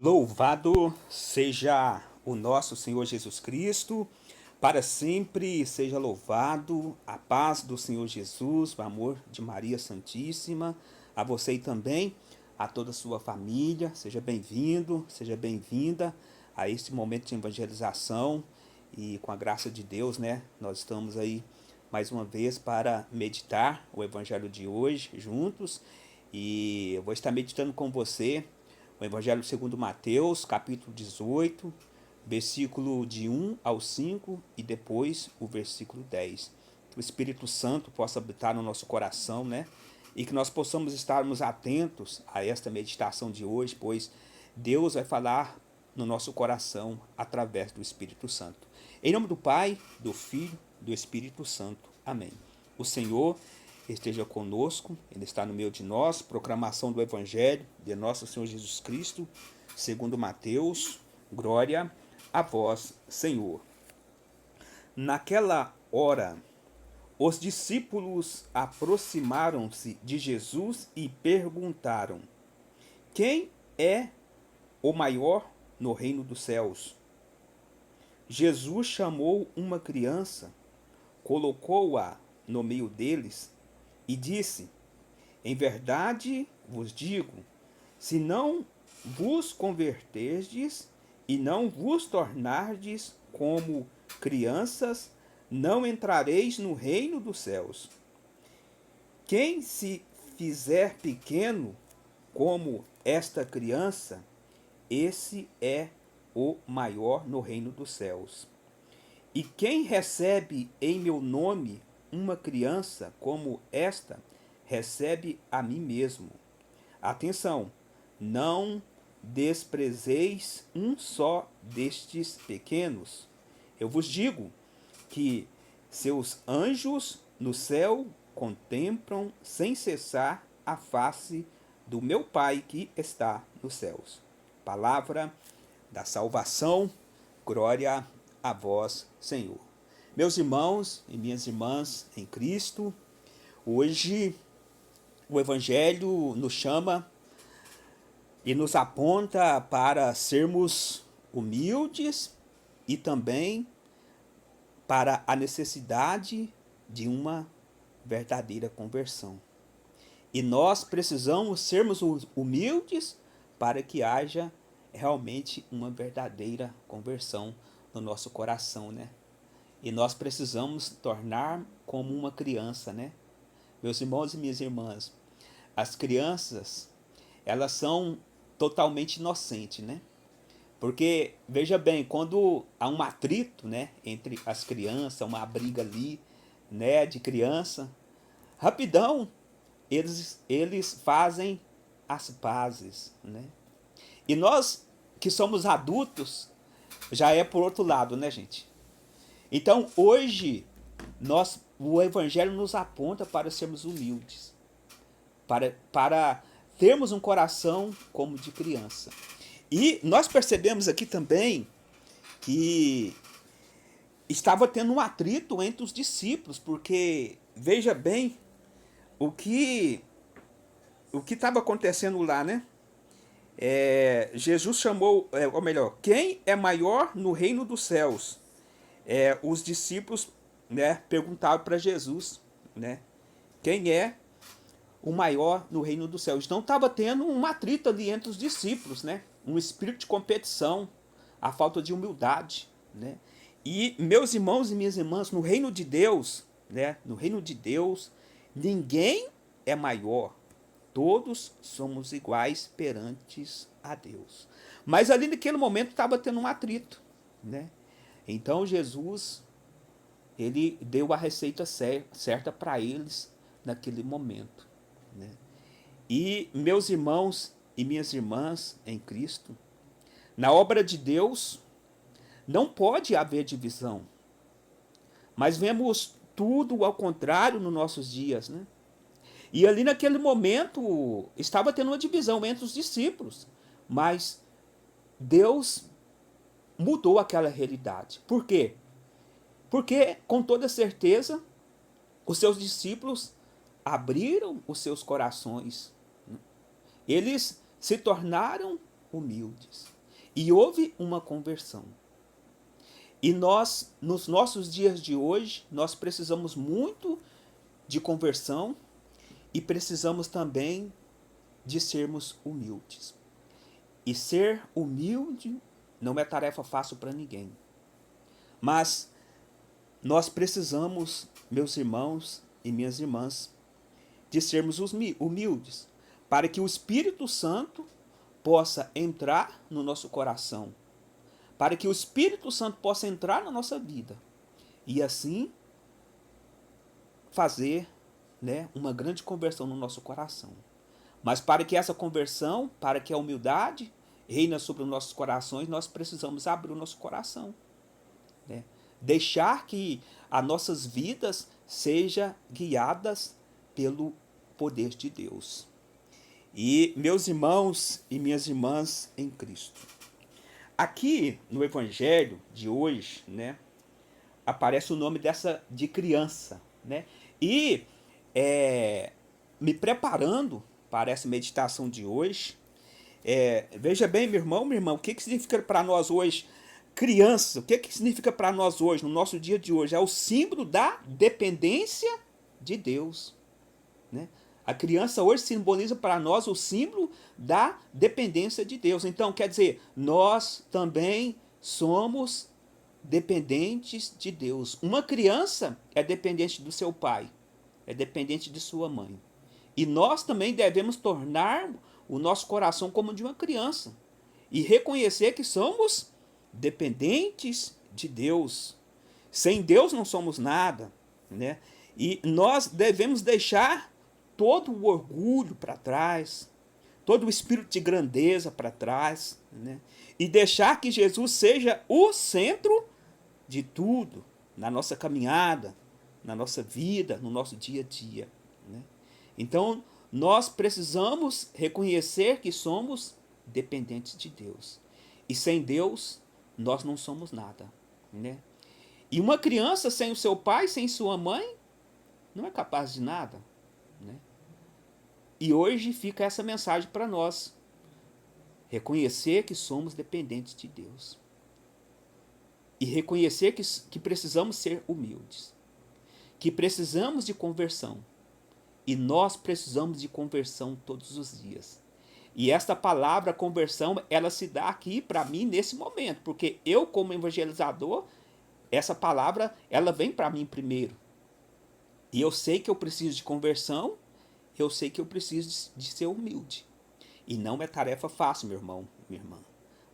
Louvado seja o nosso Senhor Jesus Cristo, para sempre seja louvado a paz do Senhor Jesus, o amor de Maria Santíssima, a você e também a toda a sua família. Seja bem-vindo, seja bem-vinda a este momento de evangelização e com a graça de Deus, né? Nós estamos aí mais uma vez para meditar o evangelho de hoje juntos e eu vou estar meditando com você o Evangelho segundo Mateus, capítulo 18, versículo de 1 ao 5 e depois o versículo 10. Que o Espírito Santo possa habitar no nosso coração, né? E que nós possamos estarmos atentos a esta meditação de hoje, pois Deus vai falar no nosso coração através do Espírito Santo. Em nome do Pai, do Filho, do Espírito Santo. Amém. O Senhor esteja conosco, Ele está no meio de nós. Proclamação do Evangelho de nosso Senhor Jesus Cristo, segundo Mateus. Glória a vós, Senhor. Naquela hora, os discípulos aproximaram-se de Jesus e perguntaram: quem é o maior no reino dos céus? Jesus chamou uma criança, colocou-a no meio deles e disse: em verdade vos digo, se não vos converterdes e não vos tornardes como crianças, não entrareis no reino dos céus. Quem se fizer pequeno como esta criança, esse é o maior no reino dos céus. E quem recebe em meu nome uma criança como esta, recebe a mim mesmo. Atenção, não desprezeis um só destes pequenos. Eu vos digo que seus anjos no céu contemplam sem cessar a face do meu Pai que está nos céus. Palavra da salvação, glória a vós, Senhor. Meus irmãos e minhas irmãs em Cristo, hoje o Evangelho nos chama e nos aponta para sermos humildes e também para a necessidade de uma verdadeira conversão. E nós precisamos sermos humildes para que haja realmente uma verdadeira conversão no nosso coração, né? E nós precisamos tornar como uma criança, né? Meus irmãos e minhas irmãs, as crianças, elas são totalmente inocentes, né? Porque, veja bem, quando há um atrito, né, entre as crianças, uma briga ali, né, de criança, rapidão, eles fazem as pazes, né? E nós, que somos adultos, já é por outro lado, né, gente? Então, hoje, o Evangelho nos aponta para sermos humildes, para termos um coração como de criança. E nós percebemos aqui também que estava tendo um atrito entre os discípulos, porque, veja bem, o que estava acontecendo lá, né? Jesus chamou, ou melhor, quem é maior no reino dos céus? Os discípulos, né, perguntaram para Jesus, né, quem é o maior no reino dos céus. Então estava tendo um atrito ali entre os discípulos, né, um espírito de competição, a falta de humildade, né. E meus irmãos e minhas irmãs, no reino de Deus, né, no reino de Deus, ninguém é maior. Todos somos iguais perante a Deus. Mas ali naquele momento estava tendo um atrito, né? Então Jesus, ele deu a receita certa para eles naquele momento, né? E meus irmãos e minhas irmãs em Cristo, na obra de Deus não pode haver divisão. Mas vemos tudo ao contrário nos nossos dias, né? E ali naquele momento estava tendo uma divisão entre os discípulos, mas Deus mudou aquela realidade. Por quê? Porque, com toda certeza, os seus discípulos abriram os seus corações. Eles se tornaram humildes. E houve uma conversão. E nós, nos nossos dias de hoje, nós precisamos muito de conversão e precisamos também de sermos humildes. E ser humilde não é tarefa fácil para ninguém. Mas nós precisamos, meus irmãos e minhas irmãs, de sermos humildes, para que o Espírito Santo possa entrar no nosso coração, para que o Espírito Santo possa entrar na nossa vida e assim fazer, né, uma grande conversão no nosso coração. Mas para que essa conversão, para que a humildade reina sobre os nossos corações, nós precisamos abrir o nosso coração, né? Deixar que as nossas vidas sejam guiadas pelo poder de Deus. E meus irmãos e minhas irmãs em Cristo, aqui no Evangelho de hoje, né, aparece o nome de criança, né? E me preparando para essa meditação de hoje, veja bem, meu irmão, minha irmã, o que significa para nós hoje criança? O que significa para nós hoje, no nosso dia de hoje? É o símbolo da dependência de Deus, né? A criança hoje simboliza para nós o símbolo da dependência de Deus. Então, quer dizer, nós também somos dependentes de Deus. Uma criança é dependente do seu pai, é dependente de sua mãe. E nós também devemos tornar o nosso coração como de uma criança e reconhecer que somos dependentes de Deus. Sem Deus não somos nada, né? E nós devemos deixar todo o orgulho para trás, todo o espírito de grandeza para trás, né? E deixar que Jesus seja o centro de tudo, na nossa caminhada, na nossa vida, no nosso dia a dia, né? Então, nós precisamos reconhecer que somos dependentes de Deus. E sem Deus, nós não somos nada, né? E uma criança sem o seu pai, sem sua mãe, não é capaz de nada, né? E hoje fica essa mensagem para nós. Reconhecer que somos dependentes de Deus. E reconhecer que precisamos ser humildes. Que precisamos de conversão. E nós precisamos de conversão todos os dias. E esta palavra conversão, ela se dá aqui para mim nesse momento. Porque eu, como evangelizador, essa palavra, ela vem para mim primeiro. E eu sei que eu preciso de conversão. Eu sei que eu preciso de ser humilde. E não é tarefa fácil, meu irmão, minha irmã.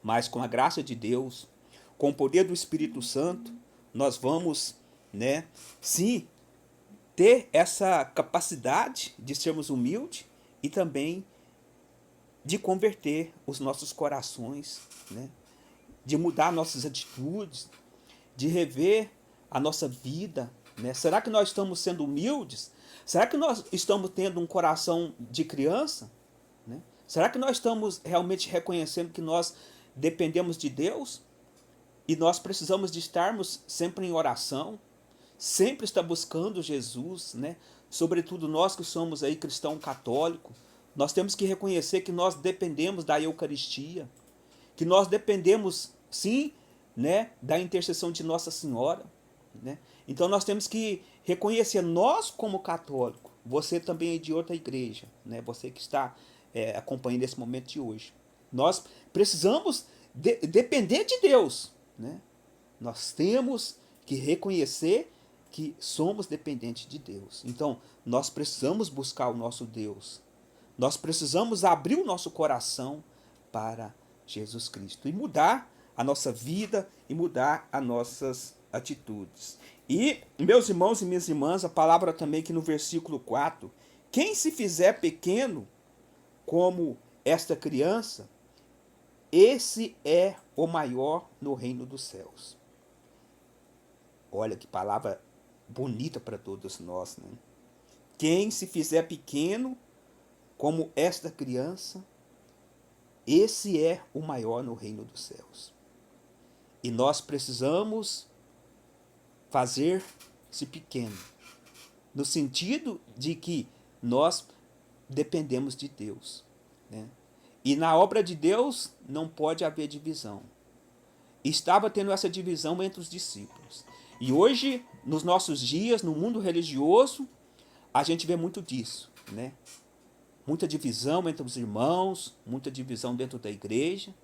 Mas com a graça de Deus, com o poder do Espírito Santo, nós vamos, né, sim, ter essa capacidade de sermos humildes e também de converter os nossos corações, né, de mudar nossas atitudes, de rever a nossa vida, né? Será que nós estamos sendo humildes? Será que nós estamos tendo um coração de criança? Né? Será que nós estamos realmente reconhecendo que nós dependemos de Deus? E nós precisamos de estarmos sempre em oração, sempre estar buscando Jesus, né? Sobretudo nós que somos aí cristão católico, nós temos que reconhecer que nós dependemos da Eucaristia, que nós dependemos, sim, né, da intercessão de Nossa Senhora, né? Então nós temos que reconhecer, nós como católico, você também é de outra igreja, né? Você que está acompanhando esse momento de hoje, nós precisamos depender de Deus, né? Nós temos que reconhecer que somos dependentes de Deus. Então nós precisamos buscar o nosso Deus, nós precisamos abrir o nosso coração para Jesus Cristo e mudar a nossa vida e mudar as nossas atitudes. E, meus irmãos e minhas irmãs, a palavra também que no versículo 4, quem se fizer pequeno como esta criança, esse é o maior no reino dos céus. Olha que palavra bonita para todos nós, né? Quem se fizer pequeno como esta criança, esse é o maior no reino dos céus. E nós precisamos fazer-se pequeno, no sentido de que nós dependemos de Deus, né? E na obra de Deus não pode haver divisão. Estava tendo essa divisão entre os discípulos. E hoje, nos nossos dias, no mundo religioso, a gente vê muito disso, né? Muita divisão entre os irmãos, muita divisão dentro da igreja,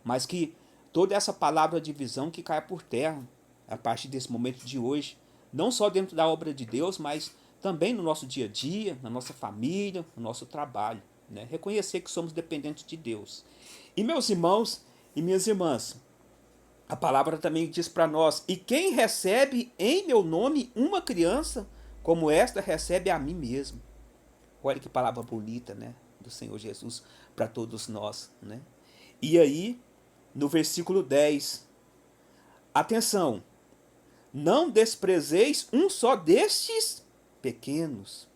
mas que toda essa palavra divisão que cai por terra a partir desse momento de hoje, não só dentro da obra de Deus, mas também no nosso dia a dia, na nossa família, no nosso trabalho, né? Reconhecer que somos dependentes de Deus. E meus irmãos e minhas irmãs, a palavra também diz para nós: e quem recebe em meu nome uma criança como esta, recebe a mim mesmo. Olha que palavra bonita, né? Do Senhor Jesus para todos nós, né? E aí, no versículo 10, atenção, não desprezeis um só destes pequenos.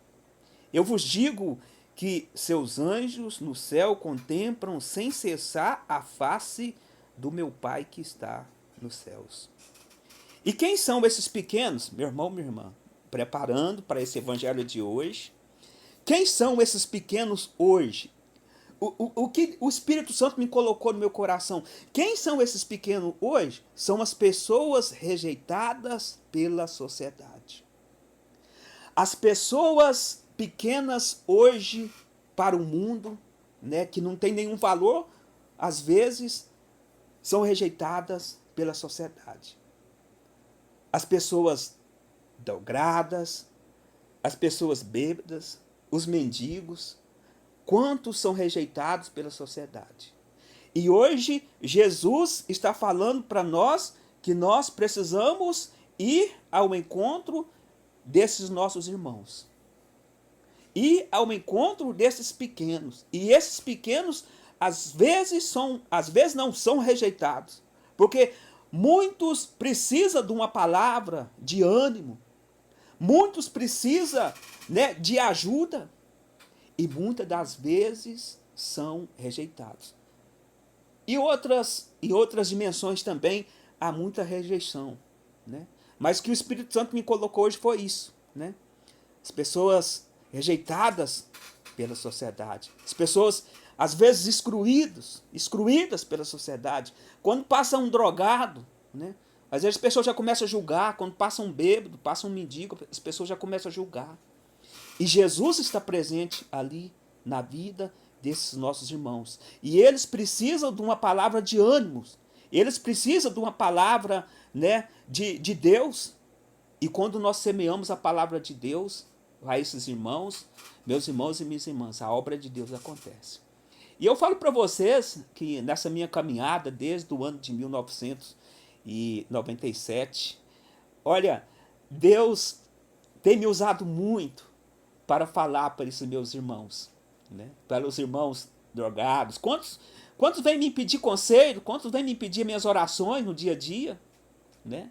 Eu vos digo que seus anjos no céu contemplam sem cessar a face do meu Pai que está nos céus. E quem são esses pequenos, meu irmão, minha irmã? Preparando para esse evangelho de hoje. Quem são esses pequenos hoje? O que o Espírito Santo me colocou no meu coração. Quem são esses pequenos hoje? São as pessoas rejeitadas pela sociedade. As pessoas pequenas hoje para o mundo, né, que não tem nenhum valor, às vezes são rejeitadas pela sociedade. As pessoas drogadas, as pessoas bêbadas, os mendigos, quantos são rejeitados pela sociedade. E hoje Jesus está falando para nós que nós precisamos ir ao encontro desses nossos irmãos. Ir ao encontro desses pequenos. E esses pequenos às vezes não são rejeitados. Porque muitos precisam de uma palavra de ânimo. Muitos precisam, né, de ajuda. E muitas das vezes são rejeitados. E outras dimensões também há muita rejeição, né? Mas o que o Espírito Santo me colocou hoje foi isso, né? As pessoas rejeitadas pela sociedade. As pessoas, às vezes, excluídas pela sociedade. Quando passa um drogado, né? Às vezes as pessoas já começam a julgar. Quando passa um bêbado, passa um mendigo, as pessoas já começam a julgar. E Jesus está presente ali na vida desses nossos irmãos. E eles precisam de uma palavra de ânimo. Eles precisam de uma palavra, né, de Deus. E quando nós semeamos a palavra de Deus a esses irmãos, meus irmãos e minhas irmãs, a obra de Deus acontece. E eu falo para vocês que nessa minha caminhada desde o ano de 1997, olha, Deus tem me usado muito para falar para esses meus irmãos, né? Para os irmãos drogados. Quantos vêm me pedir conselho? Quantos vêm me pedir minhas orações no dia a dia? Né?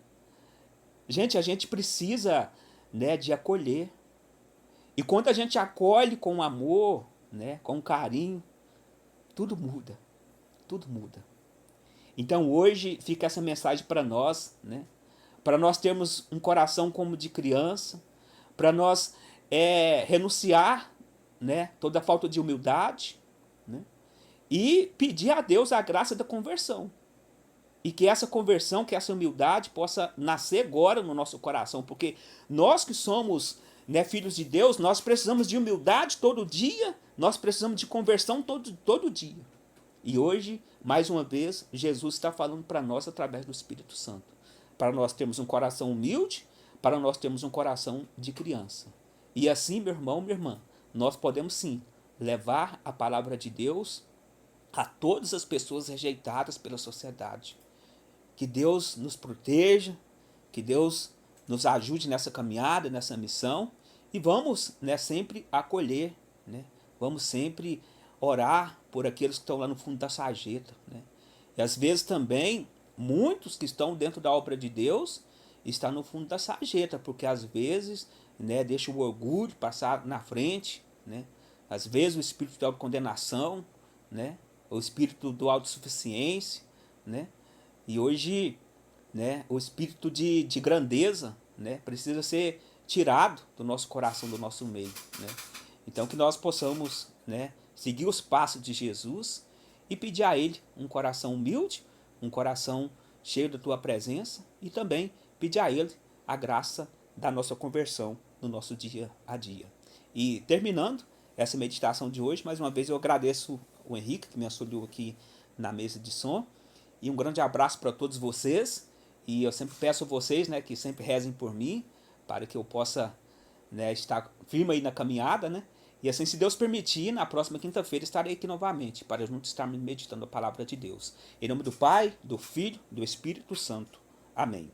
Gente, a gente precisa, né, de acolher. E quando a gente acolhe com amor, né, com carinho, tudo muda. Tudo muda. Então hoje fica essa mensagem para nós, né? Para nós termos um coração como de criança, para nós renunciar, né, toda falta de humildade, né, e pedir a Deus a graça da conversão. E que essa conversão, que essa humildade possa nascer agora no nosso coração, porque nós que somos, né, filhos de Deus, nós precisamos de humildade todo dia, nós precisamos de conversão todo dia. E hoje, mais uma vez, Jesus está falando para nós através do Espírito Santo. Para nós termos um coração humilde, para nós termos um coração de criança. E assim, meu irmão, minha irmã, nós podemos sim levar a palavra de Deus a todas as pessoas rejeitadas pela sociedade. Que Deus nos proteja, que Deus nos ajude nessa caminhada, nessa missão. E vamos, né, sempre acolher, né? Vamos sempre orar por aqueles que estão lá no fundo da sarjeta, né? E às vezes também, muitos que estão dentro da obra de Deus estão no fundo da sarjeta, porque às vezes, né, deixa o orgulho passar na frente, né? Às vezes o espírito da condenação, né? O espírito do autossuficiência, né? E hoje, né, o espírito de grandeza, né, precisa ser tirado do nosso coração, do nosso meio, né? Então que nós possamos, né, seguir os passos de Jesus e pedir a Ele um coração humilde, um coração cheio da Tua presença e também pedir a Ele a graça da nossa conversão no nosso dia a dia. E terminando essa meditação de hoje, mais uma vez eu agradeço o Henrique que me auxiliou aqui na mesa de som e um grande abraço para todos vocês. E eu sempre peço a vocês, né, que sempre rezem por mim para que eu possa, né, estar firme aí na caminhada, né? E assim, se Deus permitir, na próxima quinta-feira estarei aqui novamente para juntos estarmos meditando a palavra de Deus. Em nome do Pai, do Filho, do Espírito Santo. Amém.